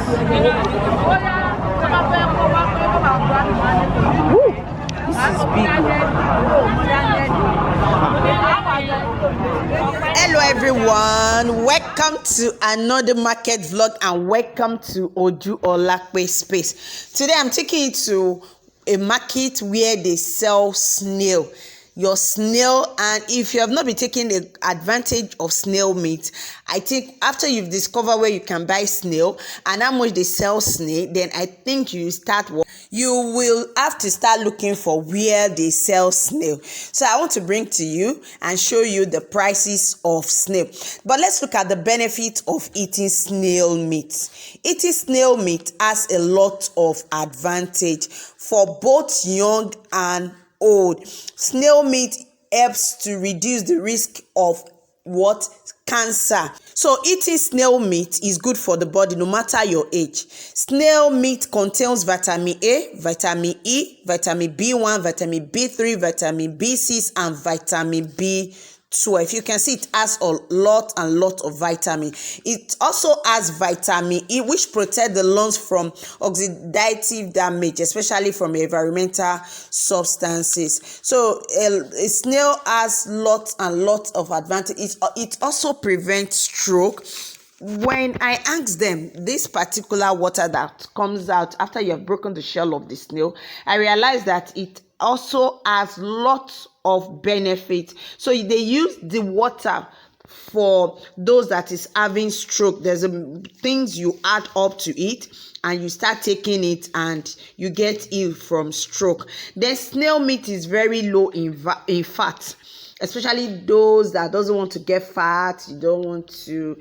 Ooh, this is big. Hello everyone, welcome to another market vlog and welcome to Ojuolape space. Today I'm taking you to a market where they sell snail. Your snail, and if you have not been taking advantage of snail meat, I think after you've discovered where you can buy snail and how much they sell snail, then I think you will have to start looking for where they sell snail. So I want to bring to you and show you the prices of snail. But let's look at the benefit of eating snail meat. Eating snail meat has a lot of advantage for both young and old. Snail meat helps to reduce the risk of cancer. So eating snail meat is good for the body no matter your age. Snail meat contains vitamin A, vitamin E, vitamin B1, vitamin B3, vitamin B6 and vitamin B12. You can see it has a lot of vitamin. It also has vitamin E, which protects the lungs from oxidative damage, especially from environmental substances. So a snail has lots of advantage. It also prevents stroke. When I asked them this particular water that comes out after you have broken the shell of the snail, I realized that it also has lots of benefits. So they use the water for those that is having stroke. There's things you add up to it and you start taking it and you get ill from stroke. Then snail meat is very low in fat, especially those that doesn't want to get fat, you don't want to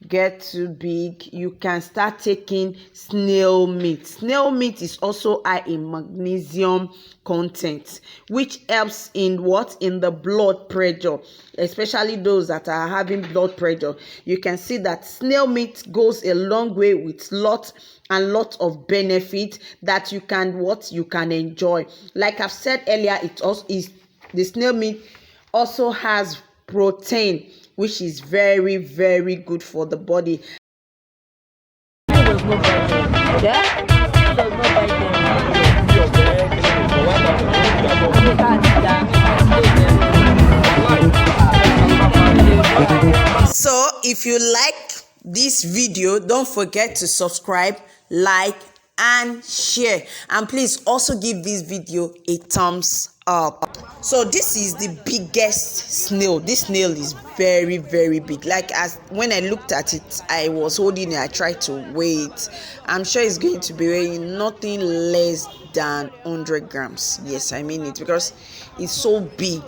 get too big, you can start taking snail meat. Snail meat is also high in magnesium content, which helps in the blood pressure, especially those that are having blood pressure. You can see that snail meat goes a long way with lots of benefit that you can enjoy. Like I've said earlier, it also is the snail meat also has protein, which is very good for the body. So if you like this video, don't forget to subscribe, like and share, and please also give this video a thumbs up. So this is the biggest snail. This snail is very big. Like when I looked at it, I was holding it, I tried to weigh it. I'm sure it's going to be weighing nothing less than 100 grams. Yes, I mean it, because it's so big,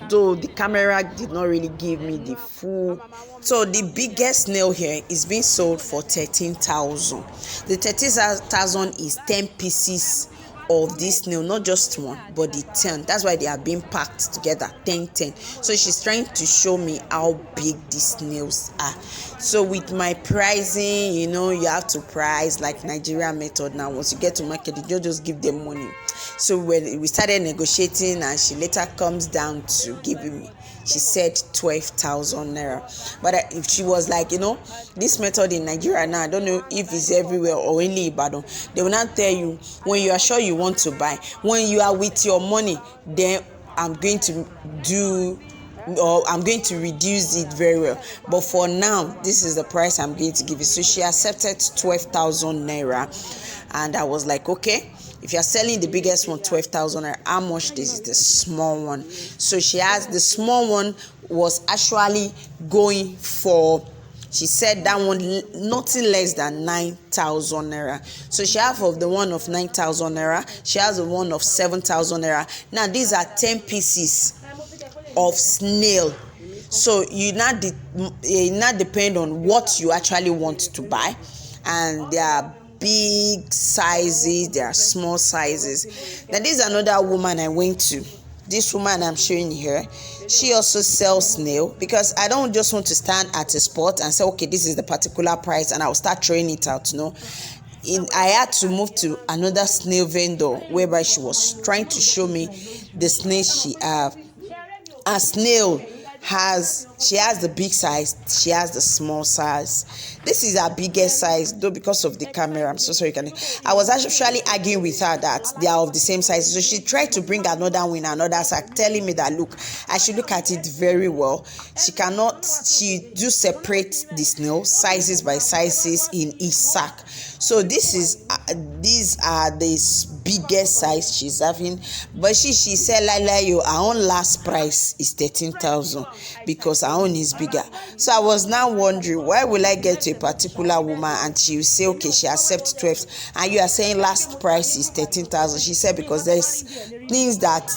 though the camera did not really give me the full. So the biggest snail here is being sold for 13,000. The 13,000 is 10 pieces of this snail, not just one but the 10. That's why they are being packed together, 10. So she's trying to show me how big these snails are. So with my pricing, you have to price like Nigerian method. Now once you get to market, you just give them money. So when we started negotiating and she later comes down to giving me, she said 12,000 naira. But if she was like, this method in Nigeria now, I don't know if it's everywhere or only Ibadan, they will not tell you when you are sure you want to buy. When you are with your money, then I'm going to reduce it very well. But for now, this is the price I'm going to give you. So she accepted 12,000 naira, and I was like, okay, if you're selling the biggest one 12,000 naira, how much this is the small one? So she has the small one was actually going for, she said that one nothing less than 9,000 naira. So she has of the one of 9,000 naira, she has the one of 7,000 naira. Now these are 10 pieces of snail. So you not depend on what you actually want to buy, and there are big sizes, there are small sizes. Now this is another woman I went to. This woman I'm showing here, she also sells snail, because I don't just want to stand at a spot and say, okay, this is the particular price and I'll start throwing it out. I had to move to another snail vendor whereby she was trying to show me the snails she have. A snail she has the big size, she has the small size. This is her biggest size, though because of the camera. I'm so sorry. I was actually arguing with her that they are of the same size, so she tried to bring another one in another sack, telling me that look, I should look at it very well. She do separate the snail sizes by sizes in each sack. So these are the biggest size she's having, but she said like our own last price is 13,000 because our own is bigger. So I was now wondering, why will I get to a particular woman and she will say okay, she accepts 12, and you are saying last price is 13,000? She said because there's things that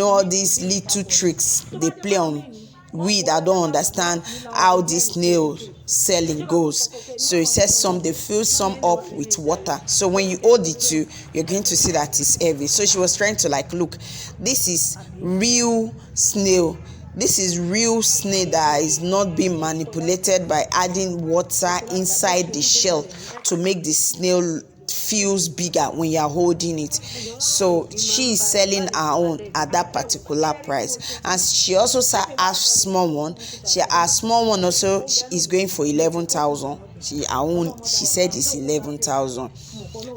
all these little tricks they play on we that don't understand how this snail selling goes. So it says they fill some up with water, so when you hold it to, you're going to see that it's heavy. So she was trying to look, this is real snail. This is real snail that is not being manipulated by adding water inside the shell to make the snail feels bigger when you're holding it. So she is selling her own at that particular price, and she also has small one. Her small one also is going for 11,000. She said it's 11,000,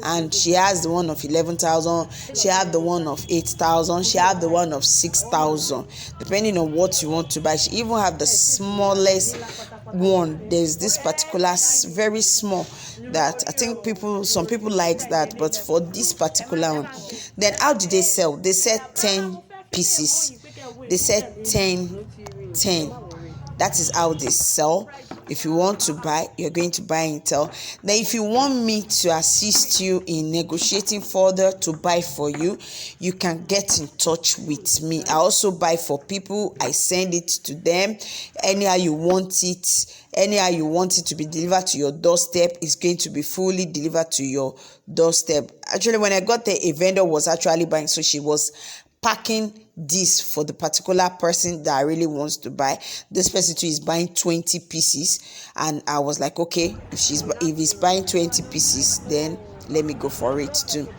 and she has the one of 11,000. She has the one of 8,000. She has the one of 6,000, depending on what you want to buy. She even have the smallest one. There's this particular very small that I think some people like that, but for this particular one, then how do they sell? They sell 10 pieces. They sell 10. That is how they sell. If you want to buy, you're going to buy and tell. Then if you want me to assist you in negotiating further to buy for you, you can get in touch with me. I also buy for people. I send it to them. Anyhow you want it to be delivered to your doorstep, it's going to be fully delivered to your doorstep. Actually, when I got there, a vendor was actually buying, so she was packing this for the particular person that really wants to buy. This person too is buying 20 pieces, and I was like, okay, if he's buying 20 pieces, then let me go for it too.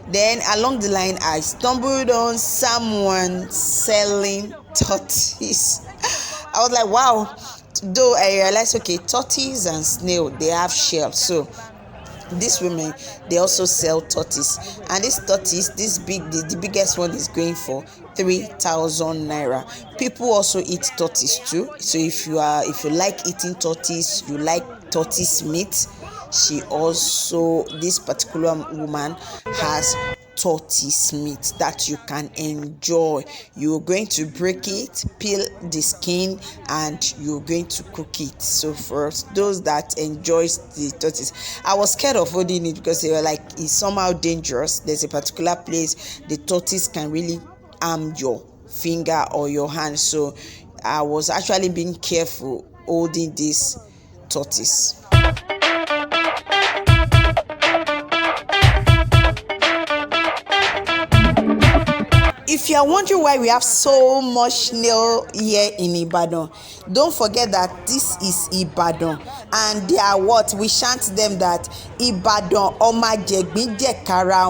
Then along the line, I stumbled on someone selling tortoise. I was like, wow. Though I realized, okay, tortoise and snail, they have shells. So these women, they also sell tortoise, and this tortoise, the biggest one is going for 3,000 naira. People also eat tortoise too. So if you like eating tortoise, you like tortoise meat, this particular woman has tortoise meat that you can enjoy. You're going to break it, peel the skin, and you're going to cook it. So for those that enjoys the tortoise, I was scared of holding it because they were like, it's somehow dangerous. There's a particular place the tortoise can really harm your finger or your hand. So I was actually being careful holding this tortoise. If you are wondering why we have so much snail here in Ibadan, don't forget that this is Ibadan, and they are what we chant them that Ibadan ọmọ jẹ̀gbín jẹ̀kara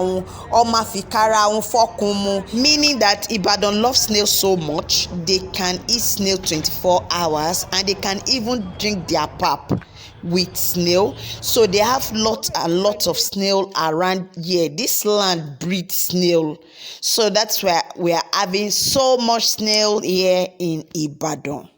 ọmọ fikara fọ́kun, meaning that Ibadan loves snail so much they can eat snail 24 hours, and they can even drink their pap with snail. So they have lots of snail around here. This land breeds snail, so that's why we are having so much snail here in Ibadan.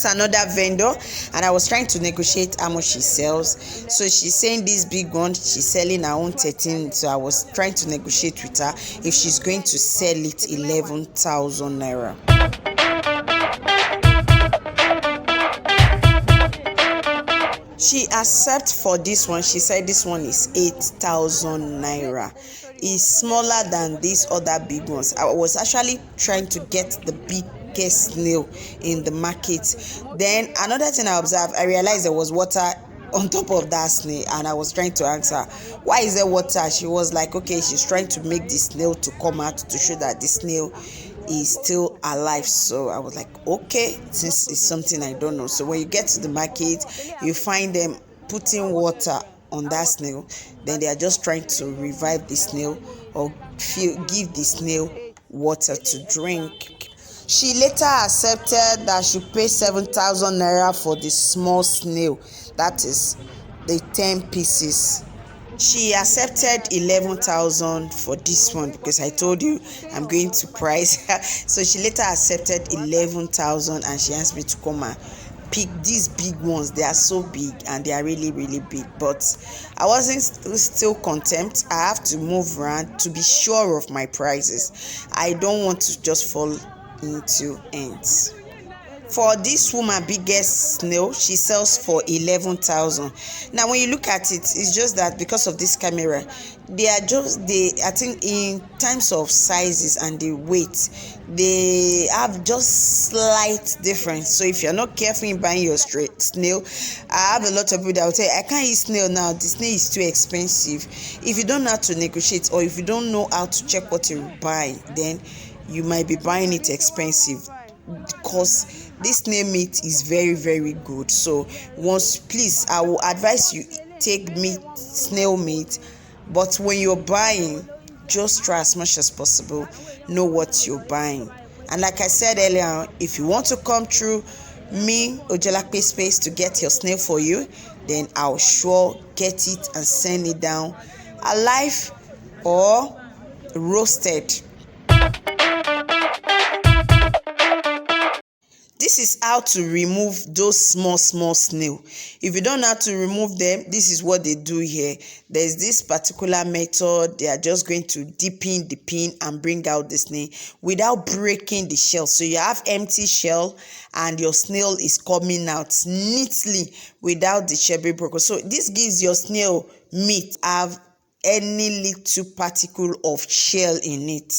another vendor and I was trying to negotiate how much she sells. So she's saying this big one, she's selling her own 13. So I was trying to negotiate with her if she's going to sell it 11,000 naira. She accepted for this one. She said this one is 8,000 naira. It's smaller than these other big ones. I was actually trying to get the biggest snail in the market. Then another thing I observed, I realized there was water on top of that snail, and I was trying to ask her, why is there water? She was like, okay, she's trying to make the snail to come out to show that the snail is still alive. So I was like, okay, since it's something I don't know. So when you get to the market, you find them putting water on that snail, then they are just trying to revive the snail or give the snail water to drink. She later accepted that she paid 7,000 naira for the small snail, that is the 10 pieces. She accepted 11,000 for this one because I told you I'm going to price her. So she later accepted 11,000 and she asked me to come and pick these big ones. They are so big and they are really big, but I wasn't still content. I have to move around to be sure of my prices. I don't want to just fall into ends. For this woman biggest snail, she sells for 11,000. Now when you look at it, it's just that because of this camera, I think in terms of sizes and the weight, they have just slight difference. So if you're not careful in buying your straight snail, I have a lot of people that will say, I can't eat snail now, the snail is too expensive. If you don't know how to negotiate, or if you don't know how to check what you buy, then you might be buying it expensive, because this snail meat is very good. So please, I will advise you take snail meat, but when you're buying, just try as much as possible know what you're buying. And like I said earlier, if you want to come through me, Ojuolape Space, to get your snail for you, then I'll sure get it and send it down alive or roasted. This is how to remove those small snail. If you don't know how to remove them, this is what they do here. There's this particular method. They are just going to dip in the pin and bring out the snail without breaking the shell. So you have empty shell and your snail is coming out neatly without the shell being broken. So this gives your snail meat have any little particle of shell in it.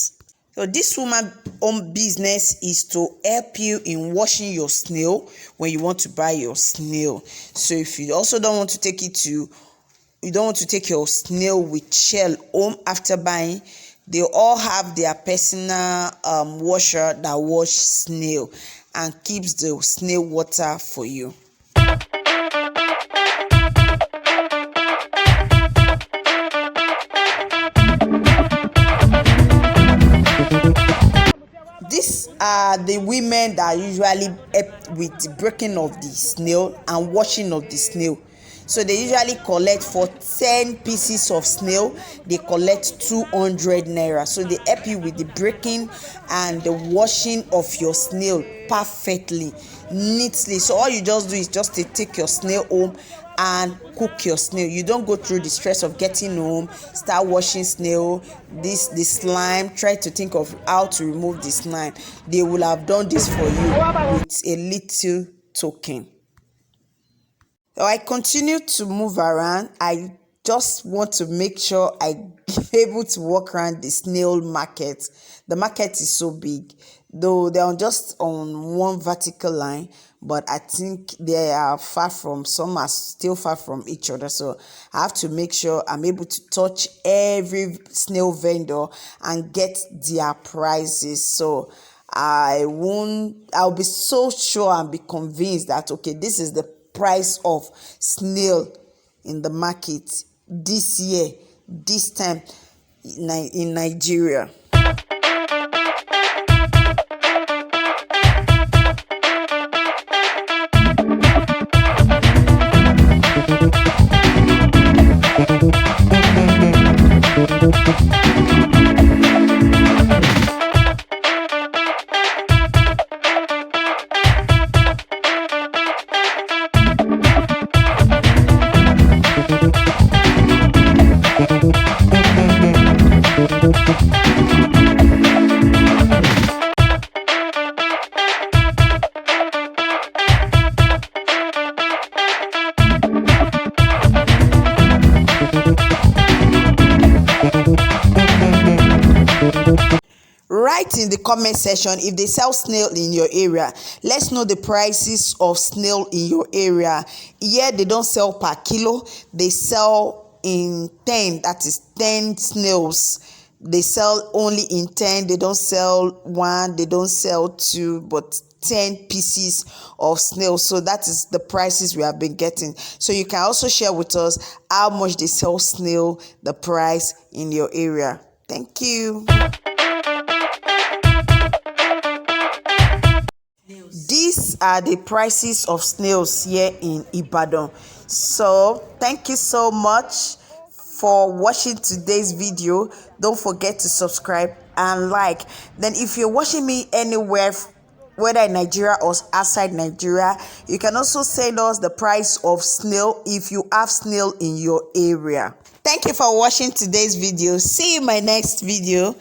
So this woman's own business is to help you in washing your snail when you want to buy your snail. So if you also don't want to take your snail with shell home after buying, they all have their personal washer that wash snail and keeps the snail water for you. These are the women that usually help with the breaking of the snail and washing of the snail. So they usually collect for 10 pieces of snail, they collect 200 naira. So they help you with the breaking and the washing of your snail perfectly, neatly. So all you just do is just to take your snail home and cook your snail. You don't go through the stress of getting home, start washing snail, the slime, try to think of how to remove the slime. They will have done this for you with a little token. So I continue to move around. I just want to make sure I'm able to walk around the snail market. The market is so big, though they're just on one vertical line, but I think they are some are still far from each other. So I have to make sure I'm able to touch every snail vendor and get their prices. So I'll be so sure and be convinced that, okay, this is the price of snail in the market this year, this time in Nigeria. Write in the comment section if they sell snail in your area. Let's know the prices of snail in your area. Here they don't sell per kilo, they sell in 10, that is 10 snails. They sell only in 10, they don't sell 1, they don't sell 2, but 10 pieces of snail. So that is the prices we have been getting. So you can also share with us how much they sell snail, the price in your area. Thank you. These are the prices of snails here in Ibadan. So thank you so much for watching today's video. Don't forget to subscribe and like. Then if you're watching me anywhere, whether in Nigeria or outside Nigeria, you can also send us the price of snail if you have snail in your area. Thank you for watching today's video. See you in my next video.